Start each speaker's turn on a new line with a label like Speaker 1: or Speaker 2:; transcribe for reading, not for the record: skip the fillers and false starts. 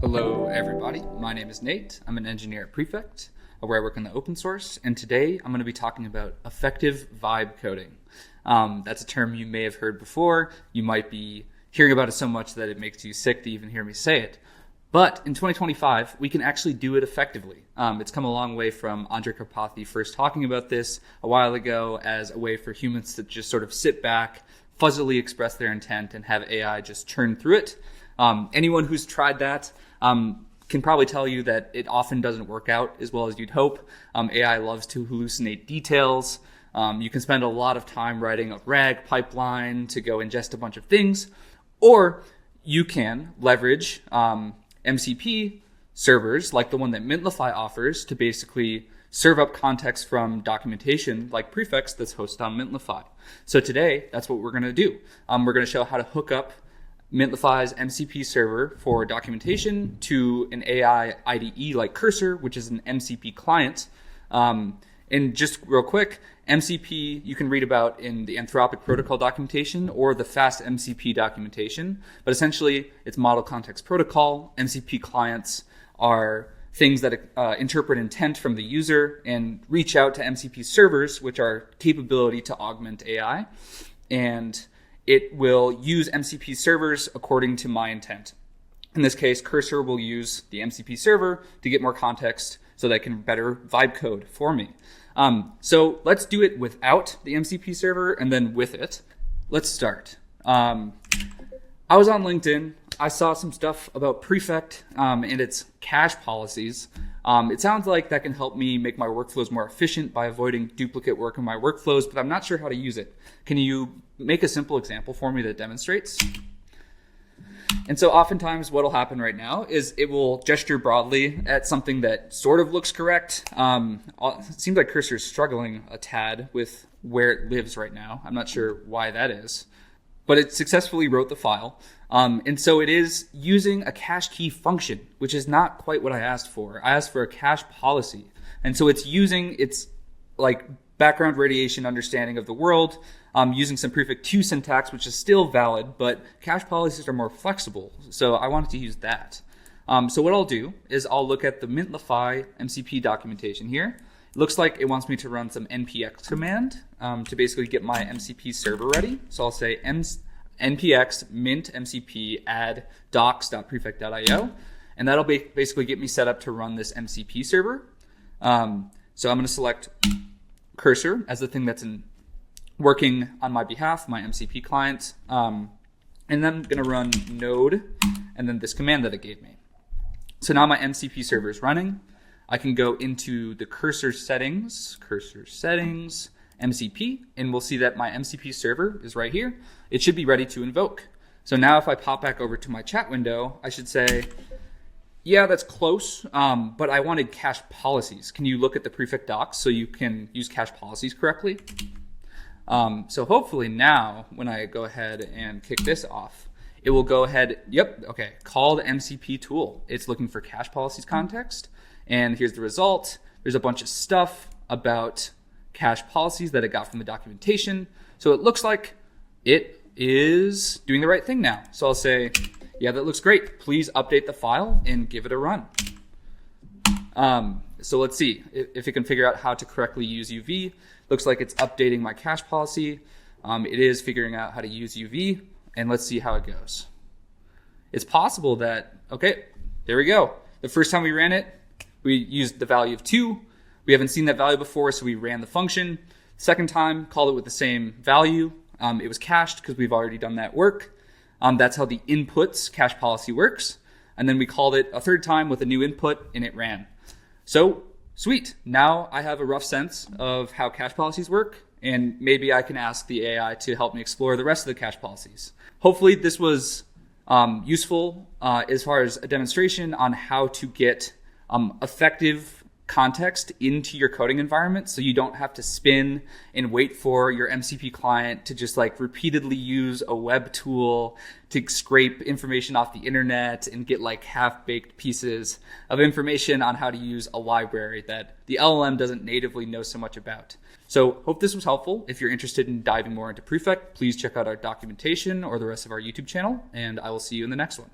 Speaker 1: Hello, everybody. My name is Nate. I'm an engineer at Prefect, where I work in the open source. And today I'm going to be talking about effective vibe coding. That's a term you may have heard before. You might be hearing about it so much that it makes you sick to even hear me say it. But in 2025, we can actually do it effectively. It's come a long way from Andrej Karpathy first talking about this a while ago as a way for humans to just sort of sit back, fuzzily express their intent, and have AI just churn through it. Anyone who's tried that can probably tell you that it often doesn't work out as well as you'd hope. AI loves to hallucinate details. You can spend a lot of time writing a RAG pipeline to go ingest a bunch of things, or you can leverage MCP servers like the one that Mintlify offers to basically serve up context from documentation like Prefects that's hosted on Mintlify. So today, that's what we're going to do. We're going to show how to hook up Mintlify's MCP server for documentation to an AI IDE like Cursor, which is an MCP client. And just real quick, MCP you can read about in the Anthropic protocol documentation or the fast MCP documentation. But essentially, it's model context protocol. MCP clients are things that interpret intent from the user and reach out to MCP servers, which are capability to augment AI. And it will use MCP servers according to my intent. In this case, Cursor will use the MCP server to get more context so that it can better vibe code for me. So let's do it without the MCP server and then with it. Let's start. I was on LinkedIn. I saw some stuff about Prefect and its cache policies. It sounds like that can help me make my workflows more efficient by avoiding duplicate work in my workflows, but I'm not sure how to use it. Can you make a simple example for me that demonstrates? And so oftentimes what will happen right now is it will gesture broadly at something that sort of looks correct. It seems like Cursor is struggling a tad with where it lives right now. I'm not sure why that is, but it successfully wrote the file. And so it is using a cache key function, which is not quite what I asked for. I asked for a cache policy. And so it's using its like background radiation understanding of the world, using some Prefect 2 syntax, which is still valid, but cache policies are more flexible. So I wanted to use that. So what I'll do is I'll look at the Mintlify MCP documentation here. It looks like it wants me to run some npx command to basically get my MCP server ready. So I'll say npx mint mcp add docs.prefect.io, and that'll basically get me set up to run this MCP server. So I'm going to select Cursor as the thing that's working on my behalf, my MCP client, and then I'm going to run node and then this command that it gave me. So now my MCP server is running. I can go into the Cursor settings, MCP, and we'll see that my MCP server is right here. It should be ready to invoke. So now if I pop back over to my chat window, I should say, yeah, that's close, but I wanted cache policies. Can you look at the Prefect docs so you can use cache policies correctly? So hopefully now, when I go ahead and kick this off, it will go ahead, call the MCP tool. It's looking for cache policies context, and here's the result. There's a bunch of stuff about cache policies that it got from the documentation. So it looks like it is doing the right thing now. So I'll say, yeah, that looks great. Please update the file and give it a run. So let's see if it can figure out how to correctly use UV. Looks like it's updating my cache policy. It is figuring out how to use UV, and let's see how it goes. It's possible that, okay, there we go. The first time we ran it, we used the value of 2. We haven't seen that value before, so we ran the function. Second time, called it with the same value. It was cached because we've already done that work. That's how the inputs cache policy works. And then we called it a third time with a new input, and it ran. So sweet. Now I have a rough sense of how cache policies work, and maybe I can ask the AI to help me explore the rest of the cache policies. Hopefully this was useful as far as a demonstration on how to get effective context into your coding environment so you don't have to spin and wait for your MCP client to just like repeatedly use a web tool to scrape information off the internet and get like half-baked pieces of information on how to use a library that the LLM doesn't natively know so much about. So hope this was helpful. If you're interested in diving more into Prefect, please check out our documentation or the rest of our YouTube channel, and I will see you in the next one.